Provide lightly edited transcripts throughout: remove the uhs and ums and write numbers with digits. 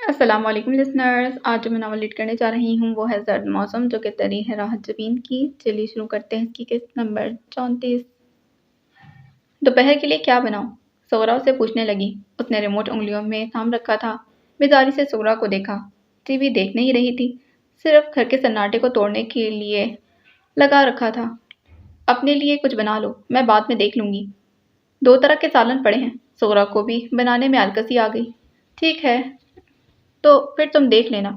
السلام علیکم لسنرز، آج جو میں ناول ریڈ کرنے جا رہی ہوں وہ ہے زرد موسم، جو کہ تری ہے راحت جبین کی۔ چلیے شروع کرتے ہیں اس کی قسط نمبر 34۔ دوپہر کے لیے کیا بناؤں؟ سغرا اسے پوچھنے لگی۔ اس نے ریموٹ انگلیوں میں تھام رکھا تھا۔ بیزاری سے سغرا کو دیکھا۔ ٹی وی دیکھ نہیں رہی تھی، صرف گھر کے سناٹے کو توڑنے کے لیے لگا رکھا تھا۔ اپنے لیے کچھ بنا لو، میں بعد میں دیکھ لوں گی۔ 2 طرح کے سالن پڑے ہیں۔ سغرا کو بھی بنانے میں الکسی آ گئی۔ ٹھیک ہے تو پھر تم دیکھ لینا۔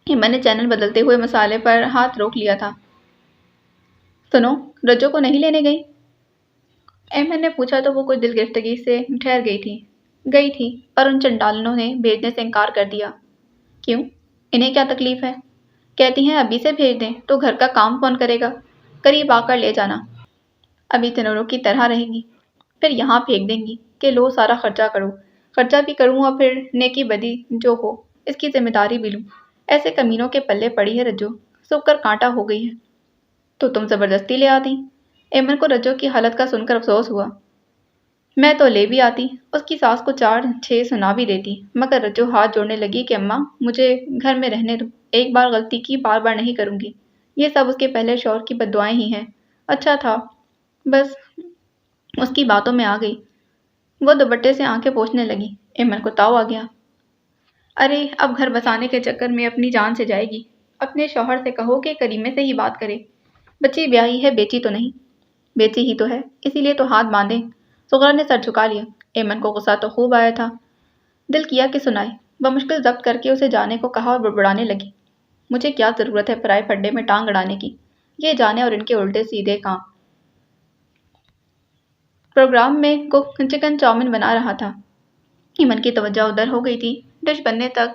ایمن نے چینل بدلتے ہوئے مسالے پر ہاتھ روک لیا تھا۔ سنو، رجو کو نہیں لینے گئی؟ ایمن نے پوچھا تو وہ کچھ دل گرفتگی سے ٹھہر گئی تھی اور ان چنڈالنوں نے بھیجنے سے انکار کر دیا۔ کیوں؟ انہیں کیا تکلیف ہے؟ کہتی ہیں ابھی سے بھیج دیں تو گھر کا کام کون کرے گا؟ قریب آ کر لے جانا۔ ابھی تنوروں کی طرح رہے گی، پھر یہاں پھینک دیں گی کہ لو سارا خرچہ کرو۔ خرچہ بھی کروں اور پھر نیکی بدی جو ہو اس کی ذمہ داری بھی لوں۔ ایسے کمینوں کے پلے پڑی ہے رجو، سوکھ کر کانٹا ہو گئی ہے۔ تو تم زبردستی لے آتی؟ ایمن کو رجو کی حالت کا سن کر افسوس ہوا۔ میں تو لے بھی آتی، اس کی ساس کو 4-6 سنا بھی دیتی، مگر رجو ہاتھ جوڑنے لگی کہ اماں مجھے گھر میں رہنے دو، ایک بار غلطی کی بار بار نہیں کروں گی۔ یہ سب اس کے پہلے شوہر کی بد دعائیں ہی ہیں۔ اچھا تھا بس اس کی باتوں میں آ گئی۔ وہ دوپٹے سے آنکھیں پوچھنے لگی۔ ایمن کو تاؤ آ گیا۔ ارے اب گھر بسانے کے چکر میں اپنی جان سے جائے گی۔ اپنے شوہر سے کہو کہ کریمے سے ہی بات کرے۔ بچی بیاہی ہے، بیچی تو نہیں۔ بیچی ہی تو ہے، اسی لیے تو ہاتھ باندھے۔ سغرا نے سر جھکا لیا۔ ایمن کو غصہ تو خوب آیا تھا، دل کیا کہ سنائے۔ بمشکل ضبط کر کے اسے جانے کو کہا اور بڑبڑانے لگی۔ مجھے کیا ضرورت ہے پرائے پھڈے میں ٹانگ اڑانے کی؟ یہ جانے اور ان کے الٹے سیدھے کام۔ پروگرام میں کک چکن چاؤمن بنا رہا تھا۔ ایمن کی توجہ ادھر ہو گئی تھی۔ ڈش بننے تک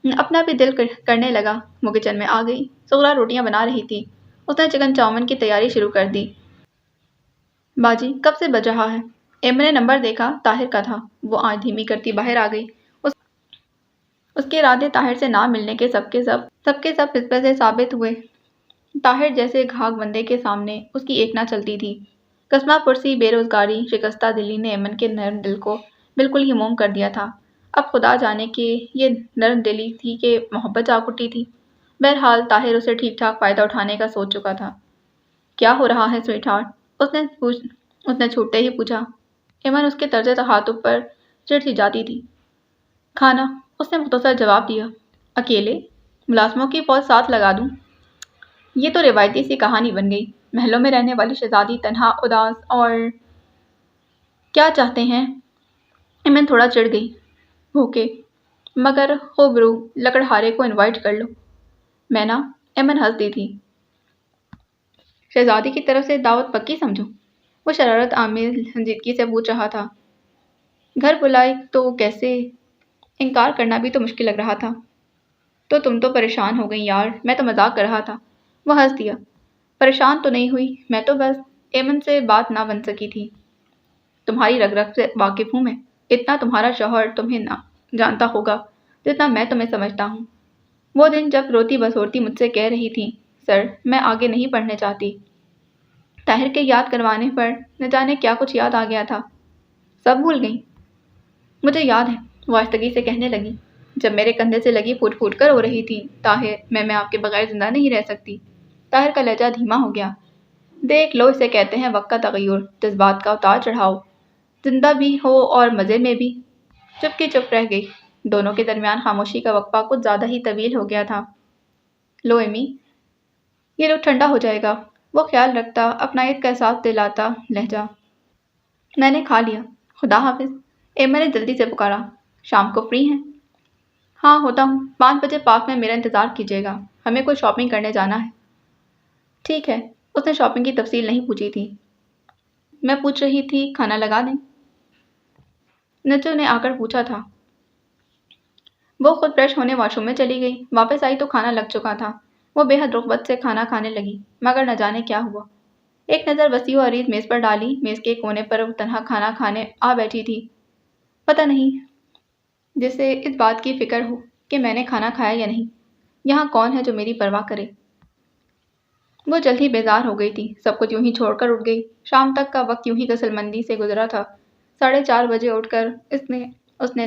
اپنا بھی دل کرنے لگا۔ وہ کچن میں آ گئی۔ سغرا روٹیاں بنا رہی تھی۔ اس نے چکن چاؤمن کی تیاری شروع کر دی۔ باجی کب سے بج رہا ہے؟ ایمن نے نمبر دیکھا، طاہر کا تھا۔ وہ آنکھ دھیمی کرتی باہر آ گئی۔ اس کے ارادے طاہر سے نہ ملنے کے سب کے سب فسپے سے ثابت ہوئے۔ طاہر جیسے گھاگ بندے کے سامنے اس کی ایک نہ چلتی تھی۔ کسمہ پرسی، بے روزگاری، شکستہ دلی نے ایمن کے نرم دل کو بالکل ہی موم کر دیا تھا۔ اب خدا جانے کہ یہ نرم دلی تھی کہ محبت جاگ اٹھی تھی۔ بہرحال طاہر اسے ٹھیک ٹھاک فائدہ اٹھانے کا سوچ چکا تھا۔ کیا ہو رہا ہے سویٹ ہارٹ؟ اس نے چھوٹتے ہی پوچھا۔ ایمن اس کے طرز تخاطب پر چڑ سی جاتی تھی۔ کھانا، اس نے مختصر جواب دیا۔ اکیلے؟ ملازموں کی فوج ساتھ لگا دوں؟ یہ تو روایتی سی کہانی بن گئی۔ محلوں میں رہنے والی شہزادی تنہا، اداس اور کیا چاہتے ہیں؟ ایمن تھوڑا چڑ گئی۔ بھوکے، مگر خوبرو لکڑہارے کو انوائٹ کر لو۔ میں نا، ایمن ہنس دی تھی۔ شہزادی کی طرف سے دعوت پکی سمجھو؟ وہ شرارت آمیز سنجیدگی سے پوچھ رہا تھا۔ گھر بلائے تو کیسے؟ انکار کرنا بھی تو مشکل لگ رہا تھا۔ تو تم تو پریشان ہو گئی یار، میں تو مذاق کر رہا تھا۔ وہ ہنس دیا۔ پریشان تو نہیں ہوئی، میں تو بس ایمن سے بات نہ بن سکی تھی۔ تمہاری رگ رگ سے واقف ہوں میں، اتنا تمہارا شوہر تمہیں نہ جانتا ہوگا جتنا میں تمہیں سمجھتا ہوں۔ وہ دن جب روتی بسورتی مجھ سے کہہ رہی تھی، سر میں آگے نہیں پڑھنے چاہتی۔ طاہر کے یاد کروانے پر نہ جانے کیا کچھ یاد آ گیا تھا۔ سب بھول گئی؟ مجھے یاد ہے، وہ آہستگی سے کہنے لگی، جب میرے کندھے سے لگی پھوٹ پھوٹ کر رو رہی تھی، طاہر میں آپ کے بغیر زندہ نہیں رہ سکتی۔ طاہر کا لہجہ دھیما ہو گیا۔ دیکھ لو، اسے کہتے ہیں وقت کا تغیر، جذبات کا اتار چڑھاؤ، زندہ بھی ہو اور مزے میں بھی۔ چپ کی چپ رہ گئی۔ دونوں کے درمیان خاموشی کا وقفہ کچھ زیادہ ہی طویل ہو گیا تھا۔ لو ایمی، یہ لو ٹھنڈا ہو جائے گا، وہ خیال رکھتا، اپنائیت کا احساس دلاتا لہجہ۔ میں نے کھا لیا، خدا حافظ۔ ایمن نے جلدی سے پکارا۔ شام کو فری ہیں؟ ہاں ہوتا ہوں، 5 بجے پارک میں میرا انتظار کیجیے گا، ہمیں کوئی شاپنگ کرنے جانا ہے۔ ٹھیک ہے۔ اس نے شاپنگ کی تفصیل نہیں پوچھی تھی۔ میں پوچھ رہی تھی کھانا لگا دیں؟ نچو نے آ کر پوچھا تھا۔ وہ خود فریش ہونے واش روم میں چلی گئی۔ واپس آئی تو کھانا لگ چکا تھا۔ وہ بے حد رغبت سے کھانا کھانے لگی، مگر نہ جانے کیا ہوا۔ ایک نظر وسیع و عریض میز پر ڈالی۔ میز کے کونے پر وہ تنہا کھانا کھانے آ بیٹھی تھی۔ پتہ نہیں جسے اس بات کی فکر ہو کہ میں نے کھانا کھایا یا نہیں، یہاں کون ہے جو میری پرواہ کرے۔ وہ جلد ہی بیزار ہو گئی تھی، سب کچھ یوں ہی چھوڑ کر اٹھ گئی۔ شام تک کا وقت یوں ہی غسل مندی سے گزرا تھا۔ 4:30 بجے اٹھ کر اس نے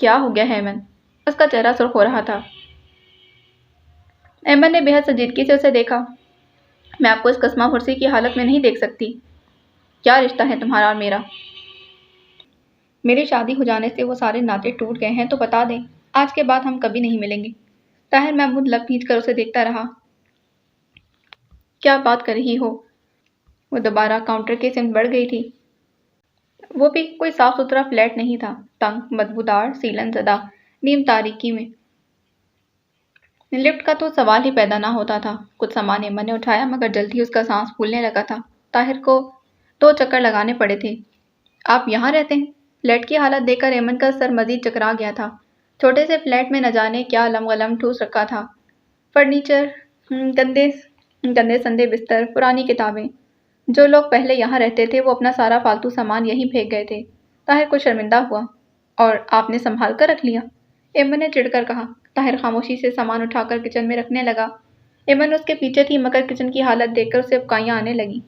کیا ہو گیا ہے ایمن؟ اس کا چہرہ سرخ ہو رہا تھا۔ ایمن نے بےحد سنجیدگی سے اسے دیکھا۔ میں آپ کو اس قسمہ پرسی کی حالت میں نہیں دیکھ سکتی۔ کیا رشتہ ہے تمہارا اور میرا؟ میری شادی ہو جانے سے وہ سارے ناطے ٹوٹ گئے ہیں تو بتا دیں، آج کے بعد ہم کبھی نہیں ملیں گے۔ طاہر محمود لب بھیج کر اسے دیکھتا رہا۔ کیا بات کر رہی ہو؟ وہ دوبارہ کاؤنٹر کی سمت بڑھ گئی تھی۔ وہ بھی کوئی صاف ستھرا فلیٹ نہیں تھا، تنگ، بدبودار، سیلن زدہ، نیم تاریکی میں۔ لفٹ کا تو سوال ہی پیدا نہ ہوتا تھا۔ کچھ سامان ایمن نے اٹھایا مگر جلد ہی اس کا سانس پھولنے لگا تھا۔ طاہر کو 2 چکر لگانے پڑے تھے۔ آپ یہاں رہتے ہیں؟ فلیٹ کی حالت دیکھ کر ایمن کا سر مزید چکرا گیا تھا۔ چھوٹے سے فلیٹ میں نہ جانے کیا لم ٹھوس رکھا تھا۔ فرنیچر، گندے سندے بستر، پرانی کتابیں۔ جو لوگ پہلے یہاں رہتے تھے وہ اپنا سارا فالتو سامان یہیں پھینک گئے تھے۔ طاہر کو شرمندہ ہوا۔ اور آپ نے سنبھال کر رکھ لیا؟ ایمن نے چڑ کر کہا۔ طاہر خاموشی سے سامان اٹھا کر کچن میں رکھنے لگا۔ ایمن اس کے پیچھے تھی مگر کچن کی حالت دیکھ کر اسے ابکائیاں آنے لگیں۔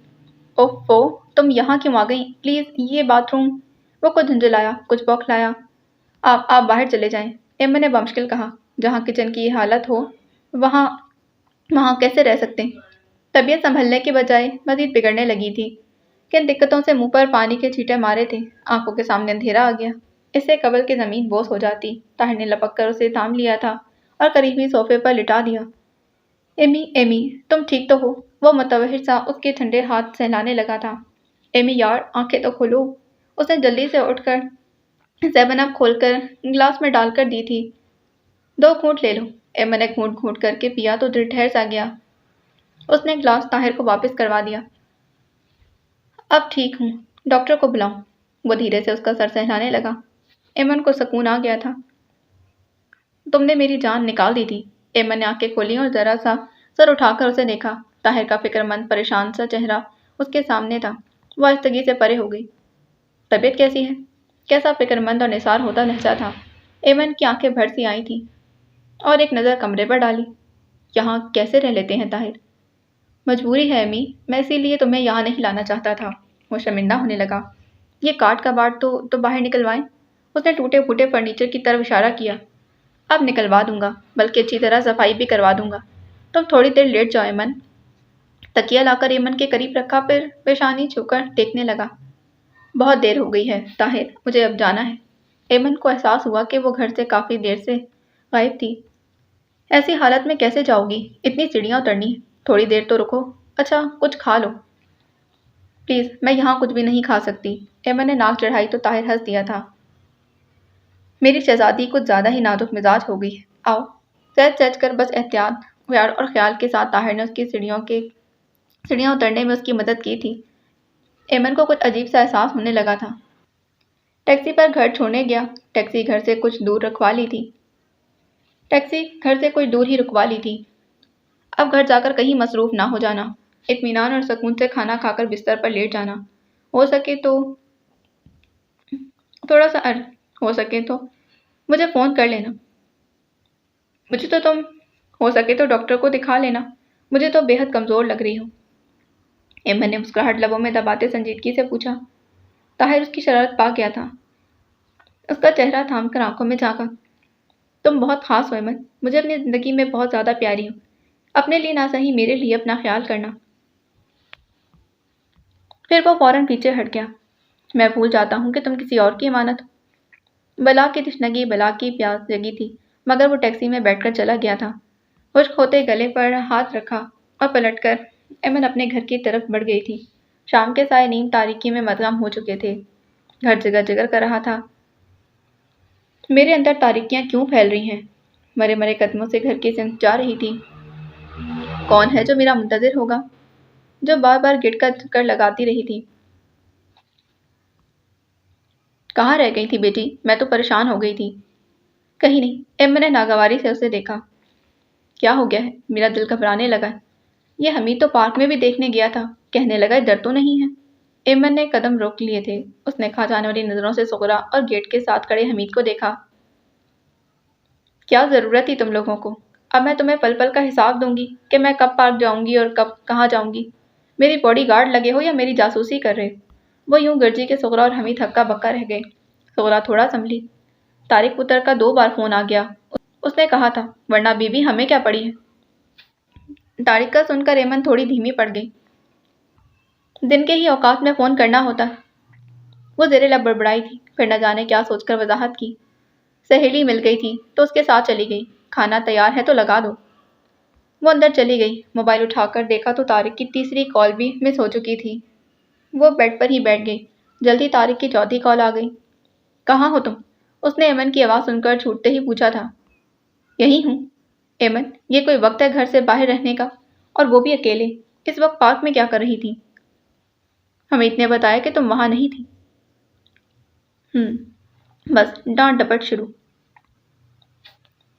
اوفو، تم یہاں کیوں آ گئیں؟ پلیز یہ باتھ روم۔ وہ کچھ جھنجھلایا، کچھ بوکھلایا۔ آپ باہر چلے جائیں، ایمن نے بمشکل کہا۔ جہاں کچن کی یہ حالت ہو وہاں کیسے رہ سکتے؟ طبیعت سنبھلنے کے بجائے مزید بگڑنے لگی تھی۔ کن دقتوں سے منہ پر پانی کے چھینٹے مارے تھے۔ آنکھوں کے سامنے اندھیرا آ گیا۔ اس سے قبل کہ زمین بوس ہو جاتی، طاہر نے لپک کر اسے تھام لیا تھا اور قریبی صوفے پر لٹا دیا۔ ایمی، تم ٹھیک تو ہو؟ وہ متوحش سا اس کے ٹھنڈے ہاتھ سہلانے لگا تھا۔ ایمی یار، آنکھیں تو کھولو۔ اس نے جلدی سے اٹھ کر 7 اپ کھول کر گلاس میں ڈال کر دی تھی۔ 2 گھونٹ لے لو۔ ایمن نے گھونٹ کر کے پیا تو دل ٹھہر سا گیا۔ اس نے گلاس طاہر کو واپس کروا دیا۔ اب ٹھیک ہوں، ڈاکٹر کو بلاؤں؟ وہ دھیرے سے اس کا سر سہلانے لگا۔ ایمن کو سکون آ گیا تھا۔ تم نے میری جان نکال دی تھی۔ ایمن نے آنکھیں کھولیں اور ذرا سا سر اٹھا کر اسے دیکھا۔ طاہر کا فکر مند پریشان سا چہرہ اس کے سامنے تھا۔ وہ آہستگی سے پرے ہو گئی۔ طبیعت کیسی ہے؟ کیسا فکر مند اور نثار ہوتا لہجہ تھا۔ ایمن کی آنکھیں بھر سی آئی تھیں اور ایک نظر کمرے پر ڈالی۔ یہاں کیسے رہ لیتے ہیں طاہر؟ مجبوری ہے ایمی، میں اسی لیے تمہیں یہاں نہیں لانا چاہتا تھا۔ وہ شرمندہ ہونے لگا۔ یہ کاٹ کا باٹ تو باہر نکلوائیں۔ اس نے ٹوٹے پھوٹے فرنیچر کی طرف اشارہ کیا۔ اب نکلوا دوں گا، بلکہ اچھی طرح صفائی بھی کروا دوں گا۔ تم تھوڑی دیر لیٹ جاؤ ایمن۔ تکیہ لا کر ایمن کے قریب رکھا، پھر پیشانی چھو کر ٹیکنے لگا۔ بہت دیر ہو گئی ہے طاہر، مجھے اب جانا ہے۔ ایمن کو احساس ہوا کہ وہ گھر سے کافی دیر سے غائب تھی۔ ایسی حالت میں کیسے جاؤ گی؟ اتنی سیڑھیاں اترنی ہے، تھوڑی دیر تو رکو۔ اچھا کچھ کھا لو۔ پلیز، میں یہاں کچھ بھی نہیں کھا سکتی۔ ایمن نے ناک چڑھائی تو طاہر ہنس دیا تھا۔ میری شہزادی کچھ زیادہ ہی نازک مزاج ہو گئی ہے، آؤ۔ سہج کر بس احتیاط اور خیال کے ساتھ طاہر نے اس کی سیڑھیاں اترنے میں اس کی مدد کی تھی۔ ایمن کو کچھ عجیب سا احساس ہونے لگا تھا۔ ٹیکسی پر گھر چھوڑنے گیا۔ ٹیکسی گھر سے کچھ دور ہی رکوا لی تھی۔ اب گھر جا کر کہیں مصروف نہ ہو جانا، اطمینان اور سکون سے کھانا کھا کر بستر پر لیٹ جانا۔ ہو سکے تو مجھے فون کر لینا۔ ہو سکے تو ڈاکٹر کو دکھا لینا، مجھے تو بے حد کمزور لگ رہی ہو۔ ایمن نے مسکراہٹ لبوں میں دباتے سنجیدگی سے پوچھا۔ طاہر اس کی شرارت پا گیا تھا۔ اس کا چہرہ تھام کر آنکھوں میں جھانکا۔ تم بہت خاص ہو ایمن، مجھے اپنی زندگی میں بہت زیادہ پیاری ہو۔ اپنے لیے نہ صحیح میرے لیے اپنا خیال کرنا۔ پھر وہ فوراً پیچھے ہٹ گیا۔ میں بھول جاتا ہوں کہ تم کسی اور کی امانت ہو۔ بلا کی تشنگی، بلا کی پیاس جگی تھی مگر وہ ٹیکسی میں بیٹھ کر چلا گیا تھا۔ خشک ہوتے گلے پر ہاتھ رکھا اور پلٹ کر ایمن اپنے گھر کی طرف بڑھ گئی تھی۔ شام کے سائے نیم تاریکی میں مدغم ہو چکے تھے۔ گھر جگر جگر کر رہا تھا۔ میرے اندر تاریکیاں کیوں پھیل رہی ہیں؟ مرے مرے قدموں سے گھر کی سمت جا رہی تھی۔ کون ہے جو میرا منتظر ہوگا؟ جو بار بار گٹ کا چکر لگاتی رہی تھی۔ کہاں رہ گئی تھی بیٹی؟ میں تو پریشان ہو گئی تھی۔ کہیں نہیں، ایمن نے ناگواری سے اسے دیکھا۔ کیا ہو گیا ہے؟ میرا دل گھبرانے لگا۔ یہ حمید تو پارک میں بھی دیکھنے گیا تھا، کہنے لگا ڈر تو نہیں ہے۔ ایمن نے قدم روک لیے تھے۔ اس نے کھا جانے والی نظروں سے سغرا اور گیٹ کے ساتھ کھڑے حمید کو دیکھا۔ کیا ضرورت تھی تم لوگوں کو؟ اب میں تمہیں پل پل کا حساب دوں گی کہ میں کب پارک جاؤں گی اور کب کہاں جاؤں گی۔ میری باڈی گارڈ لگے ہو یا میری جاسوسی کر رہے؟ وہ یوں گرجی کے سغرا اور حمید ہکا بکا رہ گئے۔ سغرا تھوڑا سنبھلی۔ طارق پتر کا 2 بار فون آ گیا۔ اس نے کہا تھا ورنہ بیوی ہمیں کیا پڑی ہے۔ طارق کا سن کر ایمن تھوڑی دھیمی پڑ گئی۔ دن کے ہی اوقات میں فون کرنا ہوتا ہے۔ وہ زیر لب بڑبڑائی تھی، پھر نہ جانے کیا سوچ کر وضاحت کی۔ سہیلی مل گئی تھی تو اس کے ساتھ چلی گئی، کھانا تیار ہے تو لگا دو۔ وہ اندر چلی گئی، موبائل اٹھا کر دیکھا تو طارق کی تیسری کال بھی مس ہو چکی تھی۔ وہ بیڈ پر ہی بیٹھ گئی، جلدی طارق کی چوتھی کال آ گئی۔ کہاں ہو تم؟ اس نے ایمن کی آواز سن کر چھوٹتے ہی پوچھا تھا۔ یہی ہوں۔ ایمن، یہ کوئی وقت ہے گھر سے باہر رہنے کا، اور وہ بھی اکیلے؟ اس وقت پارک میں کیا کر رہی تھی؟ ہمیں اتنے بتایا کہ تم وہاں نہیں تھی۔ بس ڈانٹ ڈپٹ شروع۔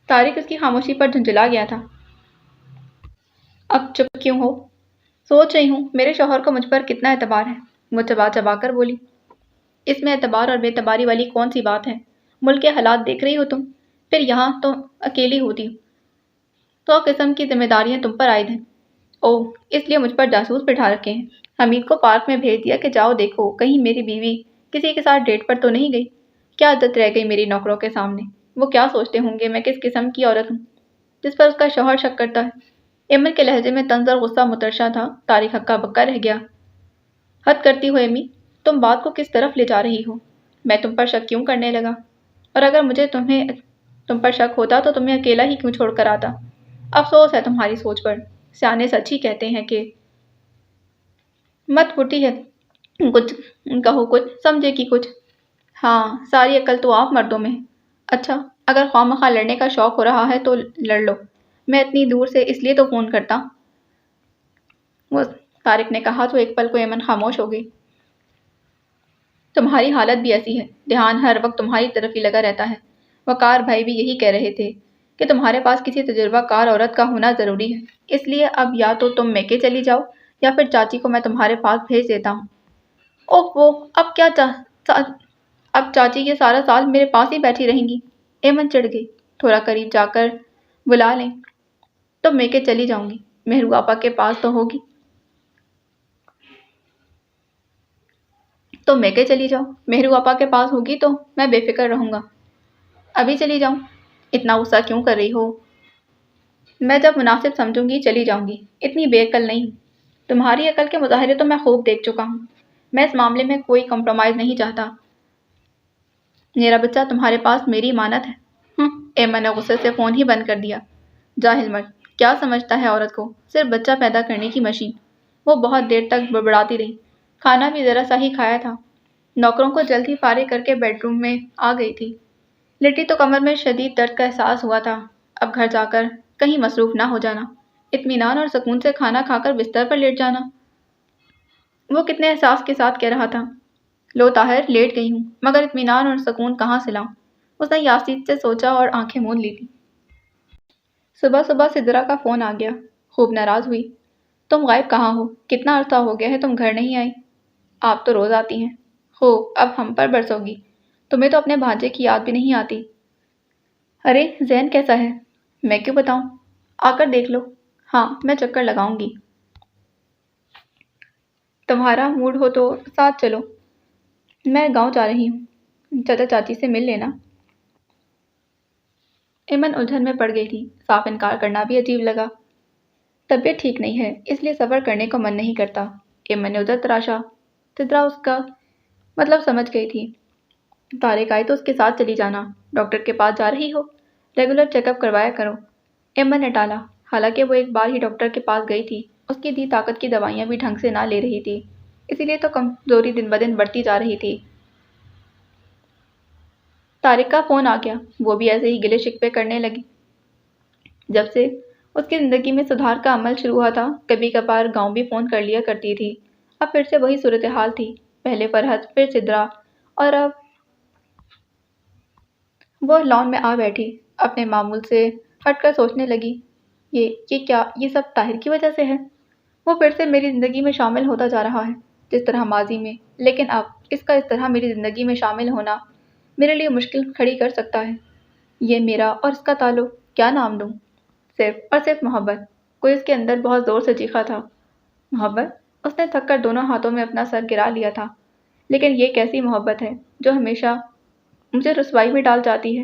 طارق اس کی خاموشی پر جھنجھلا گیا تھا۔ اب چپ کیوں ہو؟ سوچ رہی ہوں میرے شوہر کو مجھ پر کتنا اعتبار ہے، وہ چبا چبا کر بولی۔ اس میں اعتبار اور بے اعتباری والی کون سی بات ہے؟ ملک کے حالات دیکھ رہی ہو تم، پھر یہاں تو اکیلی ہوتی ہو، تو قسم کی ذمہ داریاں تم پر عائد ہیں۔ اوہ، اس لیے مجھ پر جاسوس بٹھا رکھے ہیں۔ حمید کو پارک میں بھیج دیا کہ جاؤ دیکھو کہیں میری بیوی کسی کے ساتھ ڈیٹ پر تو نہیں گئی۔ کیا عزت رہ گئی میری نوکروں کے سامنے؟ وہ کیا سوچتے ہوں گے میں کس قسم کی عورت ہوں جس پر اس کا شوہر شک کرتا ہے۔ ایمن کے لہجے میں طنز اور غصہ مترشا تھا۔ طارق ہکا بکا رہ گیا۔ حد کرتی ہو ایمی، تم بات کو کس طرف لے جا رہی ہو؟ میں تم پر شک کیوں کرنے لگا؟ اور اگر مجھے تم پر شک ہوتا تو تمہیں اکیلا ہی کیوں چھوڑ کر آتا؟ افسوس ہے تمہاری سوچ پر۔ سیانے سچ ہی کہتے ہیں کہ مت پھوٹی ہے کچھ کہو کچھ سمجھے کی کچھ۔ ہاں، ساری عقل تو آپ مردوں میں ہے۔ اچھا، اگر خواہ مخواہ لڑنے کا شوق ہو رہا ہے تو لڑ لو، میں اتنی دور سے اس لیے تو فون کرتا۔ وہ طارق نے کہا تو ایک پل کو ایمن خاموش ہو گئی۔ تمہاری حالت بھی ایسی ہے، دھیان ہر وقت تمہاری طرف ہی لگا رہتا ہے۔ وقار بھائی بھی یہی کہہ رہے تھے کہ تمہارے پاس کسی تجربہ کار عورت کا ہونا ضروری ہے، اس لیے اب یا تو تم میکے چلی جاؤ یا پھر چاچی کو میں تمہارے پاس بھیج دیتا ہوں۔ اوہ وہ اب کیا اب چاچی یہ سارا سال میرے پاس ہی بیٹھی رہیں گی؟ ایمن چڑھ گئی۔ تھوڑا قریب جا کر بلا لیں تو میکے چلی جاؤں گی، مہرو آپا کے پاس تو ہوگی۔ تو میکے چلی جاؤ، مہرو آپا کے پاس ہوگی تو میں بے فکر رہوں گا۔ ابھی چلی جاؤں؟ اتنا غصہ کیوں کر رہی ہو؟ میں جب مناسب سمجھوں گی چلی جاؤں گی، اتنی بے عقل نہیں ہوں۔ تمہاری عقل کے مظاہرے تو میں خوب دیکھ چکا ہوں، میں اس معاملے میں کوئی کمپرومائز نہیں چاہتا۔ میرا بچہ تمہارے پاس میری امانت ہے۔ ایمن نے غصے سے فون ہی بند کر دیا۔ جاہل مرد، کیا سمجھتا ہے عورت کو؟ صرف بچہ پیدا کرنے کی مشین۔ وہ بہت دیر تک بڑبڑاتی رہی۔ کھانا بھی ذرا سا ہی کھایا تھا۔ نوکروں کو جلد ہی فارغ کر کے بیڈ روم میں آ گئی تھی۔ لیٹی تو کمر میں شدید درد کا احساس ہوا تھا۔ اب گھر جا کر کہیں مصروف نہ ہو جانا، اطمینان اور سکون سے کھانا کھا کر بستر پر لیٹ جانا۔ وہ کتنے احساس کے ساتھ کہہ رہا تھا، لو طاہر لیٹ گئی ہوں، مگر اطمینان اور سکون کہاں سے لاؤں؟ اس نے یاسین سے سوچا اور آنکھیں موند لی تھی۔ صبح صبح سدرا کا فون آ گیا۔ خوب ناراض ہوئی۔ تم غائب کہاں ہو؟ کتنا عرصہ ہو گیا ہے تم گھر نہیں آئی؟ آپ تو روز آتی ہیں۔ خوب، اب ہم پر برسو گی۔ تمہیں تو اپنے بھانجے کی یاد بھی نہیں آتی۔ ارے زین کیسا ہے؟ میں کیوں بتاؤں؟ آ کر دیکھ لو۔ ہاں، میں چکر لگاؤں گی۔ تمہارا موڈ ہو تو ساتھ چلو۔ میں گاؤں جا رہی ہوں، چاچا چاچی سے مل لینا۔ ایمن الجھن میں پڑ گئی تھی۔ صاف انکار کرنا بھی عجیب لگا۔ طبیعت ٹھیک نہیں ہے، اس لیے سفر کرنے کو من نہیں کرتا۔ ایمن نے ادھر تراشا۔ سدرا اس کا مطلب سمجھ گئی تھی۔ طارق آئے تو اس کے ساتھ چلی جانا۔ ڈاکٹر کے پاس جا رہی ہو؟ ریگولر چیک اپ کروایا کرو۔ ایمن نے ٹالا، حالانکہ وہ ایک بار ہی ڈاکٹر کے پاس گئی تھی۔ اس کی دی طاقت کی دوائیاں بھی ڈھنگ سے نہ لے رہی تھی، اسی لیے تو کمزوری دن بدن بڑھتی جا رہی تھی۔ طارق کا فون آ گیا۔ وہ بھی ایسے ہی گلے شکوے کرنے لگی۔ جب سے اس کی زندگی میں سدھار کا عمل شروع ہوا تھا، کبھی کبھار گاؤں بھی فون کر لیا کرتی تھی۔ اب پھر سے وہی صورتحال تھی، پہلے فرحت، پھر سدرا، اور اب وہ لان میں آ بیٹھی، اپنے معمول سے ہٹ کر سوچنے لگی، یہ سب طاہر کی وجہ سے ہے؟ وہ پھر سے میری زندگی میں شامل ہوتا جا رہا ہے جس طرح ماضی میں، لیکن اب اس کا اس طرح میری زندگی میں شامل ہونا میرے لیے مشکل کھڑی کر سکتا ہے۔ یہ میرا اور اس کا تعلق کیا نام دوں؟ صرف اور صرف محبت۔ کوئی اس کے اندر بہت زور سے چیخا تھا، محبت؟ اس نے تھک کر دونوں ہاتھوں میں اپنا سر گرا لیا تھا۔ لیکن یہ کیسی محبت ہے جو ہمیشہ مجھے رسوائی میں ڈال جاتی ہے،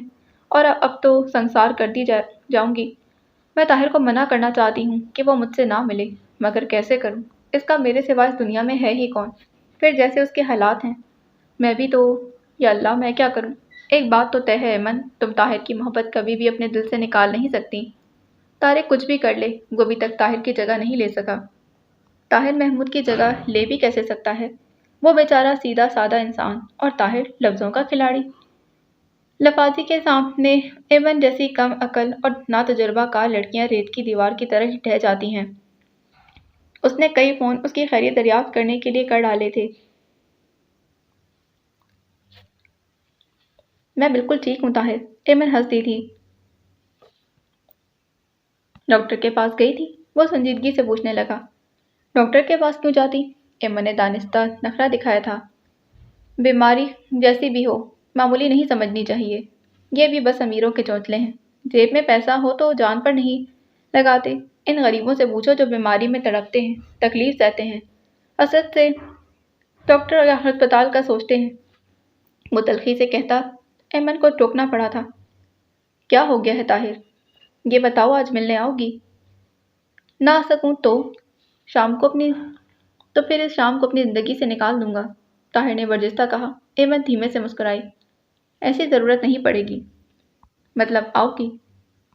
اور اب تو سنسار کر دی جاؤں گی۔ میں طاہر کو منع کرنا چاہتی ہوں کہ وہ مجھ سے نہ ملے، مگر کیسے کروں؟ اس کا میرے سوا اس دنیا میں ہے ہی کون؟ پھر جیسے اس کے حالات ہیں، میں بھی تو… یا اللہ، میں کیا کروں؟ ایک بات تو طے ہے ایمن، تم طاہر کی محبت کبھی بھی اپنے دل سے نکال نہیں سکتی۔ طارق کچھ بھی کر لے، وہ ابھی تک طاہر کی جگہ نہیں لے سکا۔ طاہر محمود کی جگہ لے بھی کیسے سکتا ہے؟ وہ بیچارہ سیدھا سادہ انسان، اور طاہر لفظوں کا کھلاڑی۔ لفاظی کے سامنے ایمن جیسی کم عقل اور ناتجربہ کار لڑکیاں ریت کی دیوار کی طرح ہی ڈھہ جاتی ہیں۔ اس نے کئی فون اس کی خیریت دریافت کرنے کے لیے کر ڈالے تھے۔ میں بالکل ٹھیک ہوں طاہر، ایمن ہنس دی تھی۔ ڈاکٹر کے پاس گئی تھی؟ وہ سنجیدگی سے پوچھنے لگا۔ ڈاکٹر کے پاس کیوں جاتی؟ ایمن نے دانستہ نخرہ دکھایا تھا۔ بیماری جیسی بھی ہو، معمولی نہیں سمجھنی چاہیے۔ یہ بھی بس امیروں کے چونچلے ہیں۔ جیب میں پیسہ ہو تو جان پر نہیں لگاتے۔ ان غریبوں سے پوچھو جو بیماری میں تڑپتے ہیں، تکلیف سہتے ہیں، حسرت سے ڈاکٹر یا ہسپتال کا سوچتے ہیں۔ وہ تلخی سے کہتا۔ ایمن کو ٹوکنا پڑا تھا۔ کیا ہو گیا ہے طاہر؟ یہ بتاؤ، آج ملنے آؤ گی؟ نہ آ سکوں تو پھر اس شام کو اپنی زندگی سے نکال دوں گا، طاہر نے برجستہ کہا۔ ایمن دھیمے سے مسکرائی۔ ایسی ضرورت نہیں پڑے گی۔ مطلب آؤ گی؟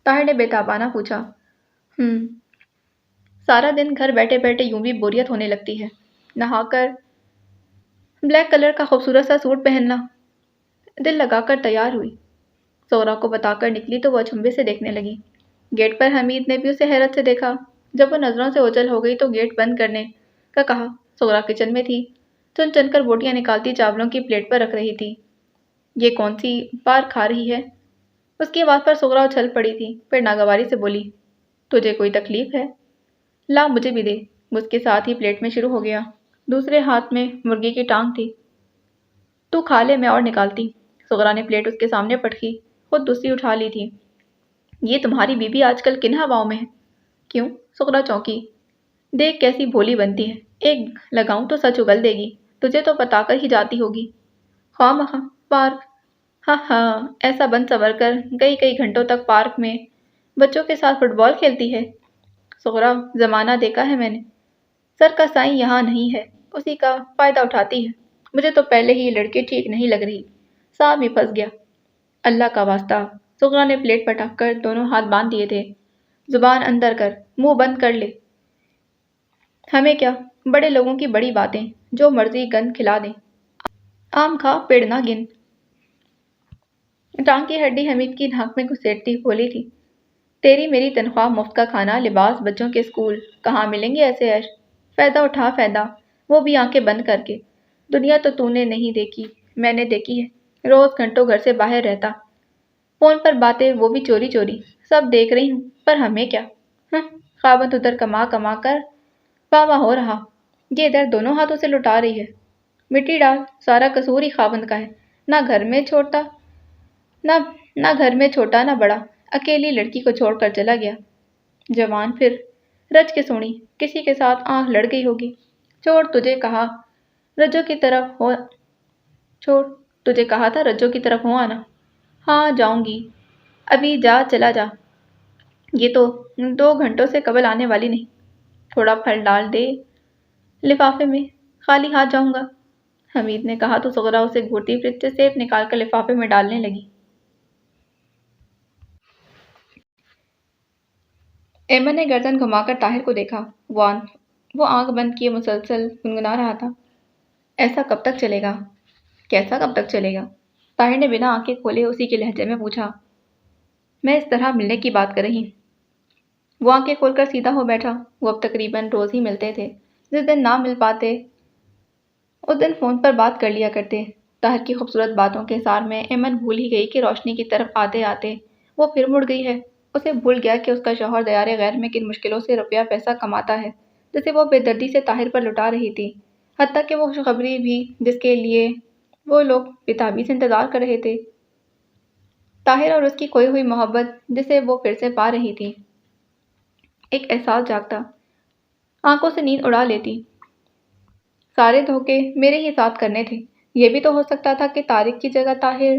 طاہر نے بےتابانہ پوچھا۔ سارا دن گھر بیٹھے بیٹھے یوں بھی بوریت ہونے لگتی ہے۔ نہا کر بلیک کلر کا خوبصورت سا سوٹ پہننا۔ دل لگا کر تیار ہوئی، سغرا کو بتا کر نکلی تو وہ اچنبھے سے دیکھنے لگی۔ گیٹ پر حمید نے بھی اسے حیرت سے دیکھا۔ جب وہ نظروں سے اوجھل ہو گئی تو گیٹ بند کرنے کا کہا۔ سغرا کچن میں تھی، چن چن کر بوٹیاں نکالتی چاولوں کی پلیٹ پر رکھ رہی تھی۔ یہ کون سی بار کھا رہی ہے؟ اس کی آواز پر سغرا اچھل پڑی تھی، پھر ناگواری سے بولی۔ تجھے کوئی تکلیف ہے؟ لا مجھے بھی دے۔ اس کے ساتھ ہی پلیٹ میں شروع ہو گیا۔ دوسرے ہاتھ میں مرغی کی ٹانگ تھی۔ تو کھا لے، میں اور نکالتی۔ سغرا نے پلیٹ اس کے سامنے پٹکی، خود دوسری اٹھا لی تھی۔ یہ تمہاری بیوی آج کل کن ہواؤں میں ہے؟ کیوں؟ سغرا چونکی۔ دیکھ کیسی بھولی بنتی ہے، ایک لگاؤں تو سچ اگل دے گی۔ تجھے تو بتا کر ہی جاتی ہوگی۔ خواہ مخواہ پارک۔ ہاں، ایسا بن سور کر کئی گھنٹوں تک پارک میں بچوں کے ساتھ فٹ بال کھیلتی ہے۔ سغرا زمانہ دیکھا ہے میں نے۔ سر کا سائیں یہاں نہیں ہے، اسی کا فائدہ اٹھاتی ہے۔ مجھے تو پہلے ہی یہ لڑکی ٹھیک نہیں لگ رہی، صاحب ہی پھنس گیا۔ اللہ کا واسطہ، سغرا نے پلیٹ پٹک کر دونوں ہاتھ باندھ دیے تھے۔ زبان اندر کر، منہ بند کر لے۔ ہمیں کیا، بڑے لوگوں کی بڑی باتیں، جو مرضی گند کھلا دیں۔ آم کھا، پیڑ نہ گن۔ ٹانگ کی ہڈی حمید کی ناک میں گھسیٹتی بولی تھی۔ تیری میری تنخواہ، مفت کا کھانا، لباس، بچوں کے اسکول، کہاں ملیں گے ایسے عیش؟ فائدہ اٹھا فائدہ، وہ بھی آنکھیں بند کر کے۔ دنیا تو نے نہیں دیکھی، میں نے دیکھی ہے۔ روز گھنٹوں گھر سے باہر رہتا، فون پر باتیں، وہ بھی چوری چوری، سب دیکھ رہی ہوں، پر ہمیں کیا؟ خاوند ادھر کما کما کر واہ ہو رہا، یہ ادھر دونوں ہاتھوں سے لٹا رہی ہے۔ مٹی ڈال، سارا قصور ہی خاوند کا ہے۔ نہ گھر میں چھوٹا نہ بڑا، اکیلی لڑکی کو چھوڑ کر چلا گیا۔ جوان پھر رج کے سونی، کسی کے ساتھ آنکھ لڑ گئی ہوگی۔ چھوڑ، تجھے کہا تھا رجو کی طرف ہو آنا۔ ہاں جاؤں گی، ابھی جا، چلا جا، یہ تو 2 گھنٹوں سے قبل آنے والی نہیں۔ تھوڑا پھل ڈال دے لفافے میں، خالی ہاتھ جاؤں گا، حمید نے کہا تو سغرا اسے گھورتی فریج سے سیب نکال کر لفافے میں ڈالنے لگی۔ ایمن نے گردن گھما کر طاہر کو دیکھا۔ وہ آنکھ بند کیے مسلسل گنگنا رہا تھا۔ ایسا کب تک چلے گا؟ کیسا کب تک چلے گا؟ طاہر نے بنا آنکھیں کھولے اسی کے لہجے میں پوچھا۔ میں اس طرح ملنے کی بات کر رہی۔ وہ آنکھیں کھول کر سیدھا ہو بیٹھا۔ وہ اب تقریباً روز ہی ملتے تھے۔ جس دن نہ مل پاتے اس دن فون پر بات کر لیا کرتے۔ طاہر کی خوبصورت باتوں کے سار میں ایمن بھول ہی گئی کہ روشنی کی طرف آتے آتے وہ پھر مڑ گئی ہے۔ اسے بھول گیا کہ اس کا شوہر دیار غیر میں کن مشکلوں سے روپیہ پیسہ کماتا ہے، جسے وہ بے دردی سے طاہر پر لٹا رہی تھی، حتیٰ کہ وہ خوشخبری بھی جس کے لیے وہ لوگ بے سے انتظار کر رہے تھے۔ طاہر اور اس کی کھوئی ہوئی محبت جسے وہ پھر سے پا رہی تھی۔ ایک احساس جاگتا، آنکھوں سے نیند اڑا لیتی۔ سارے دھوکے میرے ہی ساتھ کرنے تھے۔ یہ بھی تو ہو سکتا تھا کہ طارق کی جگہ طاہر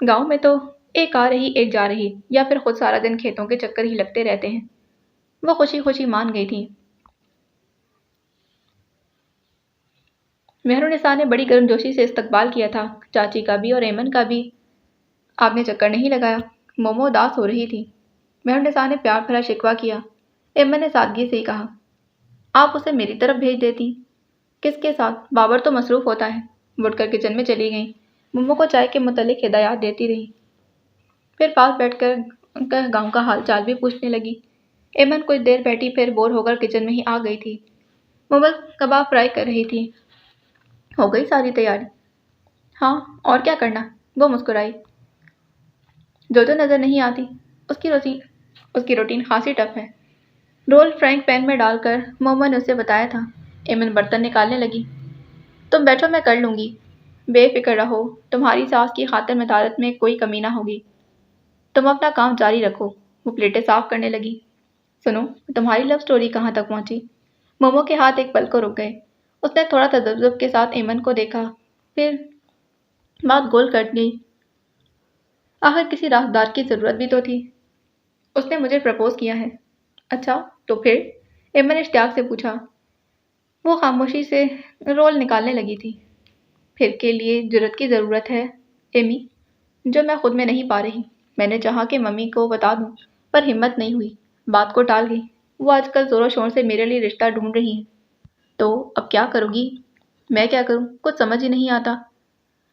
گاؤں میں تو ایک آ رہی ایک جا رہی، یا پھر خود سارا دن کھیتوں کے چکر ہی لگتے رہتے ہیں۔ وہ خوشی خوشی مان گئی تھی۔ مہرالنساء نے بڑی گرم جوشی سے استقبال کیا تھا، چاچی کا بھی اور ایمن کا بھی۔ آپ نے چکر نہیں لگایا؟ مومو اداس ہو رہی تھی۔ مہرالنساء نے پیار بھرا شکوہ کیا۔ ایمن نے سادگی سے ہی کہا، آپ اسے میری طرف بھیج دیتی۔ کس کے ساتھ؟ بابر تو مصروف ہوتا ہے۔ مڑ کر کچن میں چلی گئیں۔ مومو کو چائے کے متعلق ہدایات دیتی رہی، پھر پاس بیٹھ کر ان کا گاؤں کا حال چال بھی پوچھنے لگی۔ ایمن کچھ دیر بیٹھی پھر بور ہو کر کچن میں ہی آ گئی تھی۔ مومل کباب فرائی کر رہی تھی۔ ہو گئی ساری تیاری؟ ہاں، اور کیا کرنا؟ وہ مسکرائی۔ جو نظر نہیں آتی اس کی روٹین خاصی ٹف ہے۔ رول فرینک پین میں ڈال کر مومو نے اسے بتایا تھا۔ ایمن برتن نکالنے لگی۔ تم بیٹھو، میں کر لوں گی۔ بے فکر رہو، تمہاری ساس کی خاطر مدارت میں کوئی کمی نہ ہوگی۔ تم اپنا کام جاری رکھو۔ وہ پلیٹیں صاف کرنے لگی۔ سنو، تمہاری لو سٹوری کہاں تک پہنچی؟ مومو کے ہاتھ ایک پل کو رک گئے۔ اس نے تھوڑا تذبذب کے ساتھ ایمن کو دیکھا، پھر بات گول کٹ گئی۔ آخر کسی رازدار کی ضرورت بھی تو تھی۔ اس نے مجھے پرپوز کیا ہے۔ اچھا، تو پھر؟ ایمن نے اشتیاق سے پوچھا۔ وہ خاموشی سے رول نکالنے لگی تھی۔ پھر کے لیے جرأت کی ضرورت ہے ایمی، جو میں خود میں نہیں پا رہی۔ میں نے چاہا کہ ممی کو بتا دوں، پر ہمت نہیں ہوئی، بات کو ٹال گئی۔ وہ آج کل زور و شور سے میرے لیے رشتہ ڈھونڈ رہی ہیں۔ تو اب کیا کرو گی؟ میں کیا کروں؟ کچھ سمجھ ہی نہیں آتا۔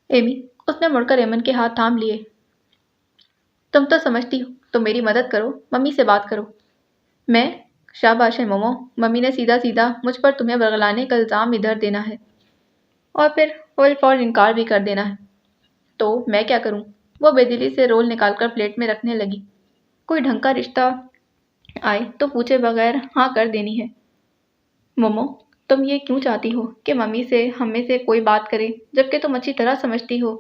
ایمی، اس نے مڑ کر ایمن کے ہاتھ تھام لیے۔ تم تو سمجھتی ہو، تو میری مدد کرو، ممی سے بات کرو۔ میں؟ شاباش ہے مومو، ممی نے سیدھا سیدھا مجھ پر تمہیں ورگلانے کا الزام ادھر دینا ہے، اور پھر فل فور انکار بھی کر دینا ہے۔ تو میں کیا کروں؟ وہ بے دلی سے رول نکال کر پلیٹ میں رکھنے لگی۔ کوئی ڈھنگ کا رشتہ آئے تو پوچھے بغیر ہاں کر دینی ہے۔ مومو، تم یہ کیوں چاہتی ہو کہ ممی سے ہم میں سے کوئی بات کرے، جبکہ تم اچھی طرح سمجھتی ہو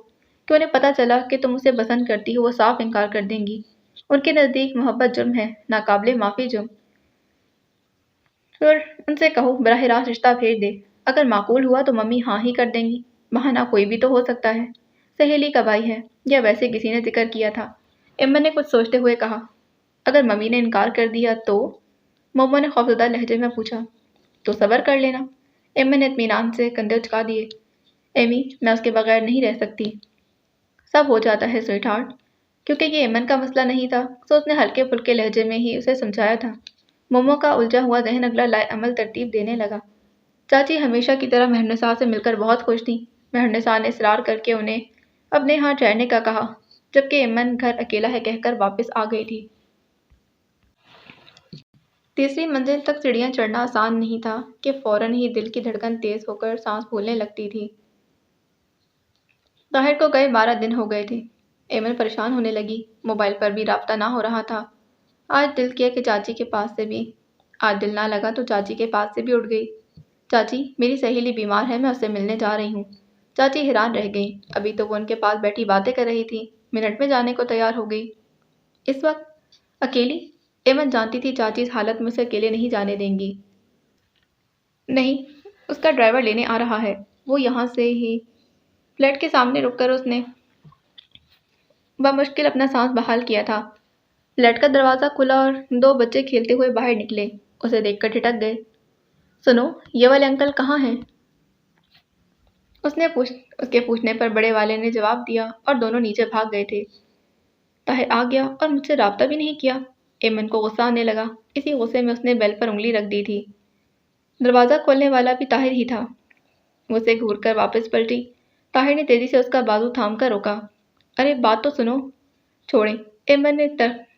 کہ انہیں پتہ چلا کہ تم اسے پسند کرتی ہو وہ صاف انکار کر دیں گی۔ ان کے نزدیک محبت جرم ہے، ناقابل معافی جرم۔ پھر ان سے کہو براہ راست رشتہ بھیج دے۔ اگر معقول ہوا تو ممی ہاں ہی کر دیں گی۔ بہانہ کوئی بھی تو ہو سکتا ہے، سہیلی کا بھائی ہے، یا ویسے کسی نے ذکر کیا تھا۔ ایمن نے کچھ سوچتے ہوئے کہا، اگر ممی نے انکار کر دیا تو؟ مومو نے خوفزدہ لہجے میں پوچھا۔ تو صبر کر لینا۔ ایمن نے اطمینان سے کندھے اچکا دیے۔ ایمی، میں اس کے بغیر نہیں رہ سکتی۔ سب ہو جاتا ہے سویٹ ہارٹ۔ کیونکہ یہ ایمن کا مسئلہ نہیں تھا، سو اس نے ہلکے پھلکے لہجے میں ہی اسے سمجھایا تھا۔ مومو کا الجھا ہوا ذہن اگلا لائے عمل ترتیب دینے لگا۔ چاچی ہمیشہ کی طرح مہرنساء سے مل کر بہت خوش تھیں۔ مہرنساء نے اصرار کر کے انہیں اپنے ہاں ٹھہرنے کا کہا، جبکہ ایمن گھر اکیلا ہے کہہ کر واپس آ گئی تھی۔ تیسری منزل تک سیڑھیاں چڑھنا آسان نہیں تھا کہ فوراً ہی دل کی دھڑکن تیز ہو کر سانس پھولنے لگتی تھی۔ طاہر کو گئے 12 دن ہو گئے تھے۔ ایمن پریشان ہونے لگی۔ موبائل پر بھی رابطہ نہ ہو رہا تھا۔ آج دل کیا کہ چاچی کے پاس سے بھی آج دل نہ لگا تو چاچی کے پاس سے بھی اٹھ گئی۔ چاچی، میری سہیلی بیمار ہے، میں اس سے ملنے جا رہی ہوں۔ چاچی حیران رہ گئی۔ ابھی تو وہ ان کے پاس بیٹھی باتیں کر رہی تھی، منٹ میں جانے کو تیار ہو گئی۔ اس وقت اکیلی؟ ایمن جانتی تھی چاچی اس حالت میں اسے اکیلے نہیں جانے دیں گی۔ نہیں، اس کا ڈرائیور لینے آ رہا ہے۔ وہ یہاں سے ہی فلیٹ کے سامنے رک کر اس نے بمشکل اپنا سانس بحال کیا تھا۔ فلیٹ کا دروازہ کھلا اور 2 بچے کھیلتے ہوئے باہر نکلے۔ اسے دیکھ کر ٹھٹک گئے۔ سنو، یہ والے انکل کہاں ہیں؟ اس کے پوچھنے پر بڑے والے نے جواب دیا اور دونوں نیچے بھاگ گئے تھے۔ طاہر آ گیا اور مجھ سے رابطہ بھی نہیں کیا۔ ایمن کو غصہ آنے لگا۔ اسی غصے میں اس نے بیل پر انگلی رکھ دی تھی۔ دروازہ کھولنے والا بھی طاہر ہی تھا۔ وہ اسے گھور کر واپس پلٹی۔ طاہر نے تیزی سے اس کا بازو تھام کر روکا۔ ارے بات تو سنو۔ چھوڑیں، ایمن نے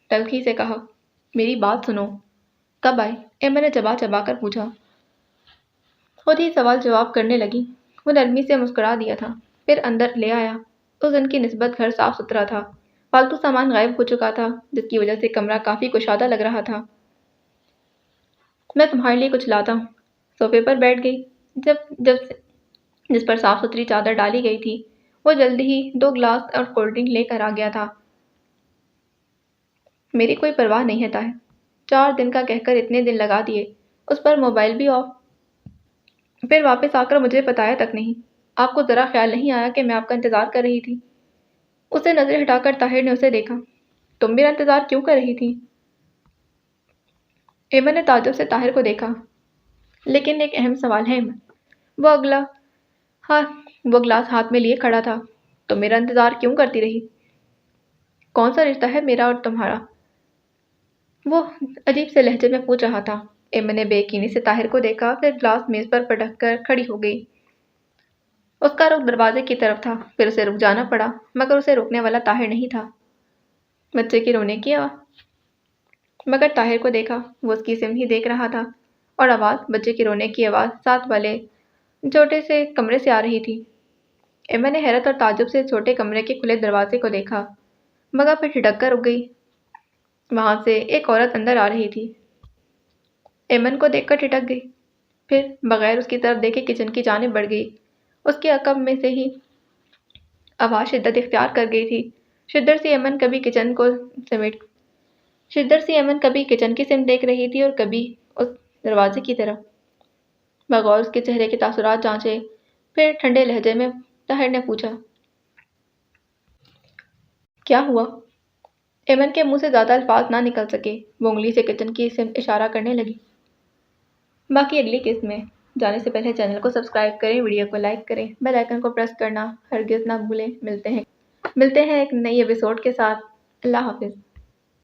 تلخی سے کہا۔ میری بات سنو۔ کب آئے؟ ایمن نے چبا چبا کر پوچھا۔ خود ہی سوال جواب کرنے لگی۔ وہ نرمی سے مسکرا دیا تھا، پھر اندر لے آیا۔ اس دن کی نسبت گھر صاف ستھرا تھا۔ فالتو سامان غائب ہو چکا تھا، جس کی وجہ سے کمرہ کافی کشادہ لگ رہا تھا۔ میں تمہارے لیے کچھ لاتا ہوں۔ صوفے پر بیٹھ گئی، جس پر صاف ستھری چادر ڈالی گئی تھی۔ وہ جلدی ہی 2 گلاس اور کولڈ ڈرنک لے کر آ گیا تھا۔ میری کوئی پرواہ نہیں ہے طاہر۔ 4 دن کا کہہ کر اتنے دن لگا دیے، اس پر موبائل بھی آف، پھر واپس آ کر مجھے بتایا تک نہیں۔ آپ کو ذرا خیال نہیں آیا کہ میں آپ کا انتظار کر رہی تھی؟ اسے نظر ہٹا کر طاہر نے اسے دیکھا۔ تم میرا انتظار کیوں کر رہی تھی؟ ایمن نے تعجب سے طاہر کو دیکھا۔ لیکن ایک اہم سوال ہے ایمن۔ وہ گلاس ہاتھ میں لیے کھڑا تھا۔ تم میرا انتظار کیوں کرتی رہی؟ کون سا رشتہ ہے میرا اور تمہارا؟ وہ عجیب سے لہجے میں پوچھ رہا تھا۔ ایمن نے بے یقینی سے طاہر کو دیکھا، پھر گلاس میز پر پٹک کر کھڑی ہو گئی۔ اس کا رخ دروازے کی طرف تھا، پھر اسے رک جانا پڑا، مگر اسے روکنے والا طاہر نہیں تھا۔ بچے کی رونے کی آواز؟ مگر طاہر کو دیکھا، وہ اس کی سمت ہی دیکھ رہا تھا، اور آواز، بچے کی رونے کی آواز، ساتھ والے چھوٹے سے کمرے سے آ رہی تھی۔ ایمن نے حیرت اور تعجب سے چھوٹے کمرے کے کھلے دروازے کو دیکھا، مگر پھر ٹھٹک کر رک گئی۔ وہاں سے ایک عورت اندر آ رہی تھی۔ ایمن کو دیکھ کر ٹھٹک گئی، پھر بغیر اس کی طرف دیکھے کچن کی جانب بڑھ گئی۔ اس کے عقب میں سے ہی آواز شدت اختیار کر گئی تھی۔ شدت سی ایمن کبھی کچن کی سمت دیکھ رہی تھی اور کبھی اس دروازے کی طرف۔ بغور اس کے چہرے کے تاثرات جانچے، پھر ٹھنڈے لہجے میں طاہر نے پوچھا، کیا ہوا؟ ایمن کے منہ سے زیادہ الفاظ نہ نکل سکے، وہ انگلی سے کچن کی سمت اشارہ کرنے لگی۔ باقی اگلی قسط میں۔ جانے سے پہلے چینل کو سبسکرائب کریں، ویڈیو کو لائک کریں، بیل آئیکن کو پریس کرنا ہرگز نہ بھولیں۔ ملتے ہیں ایک نئی ایپیسوڈ کے ساتھ۔ اللہ حافظ۔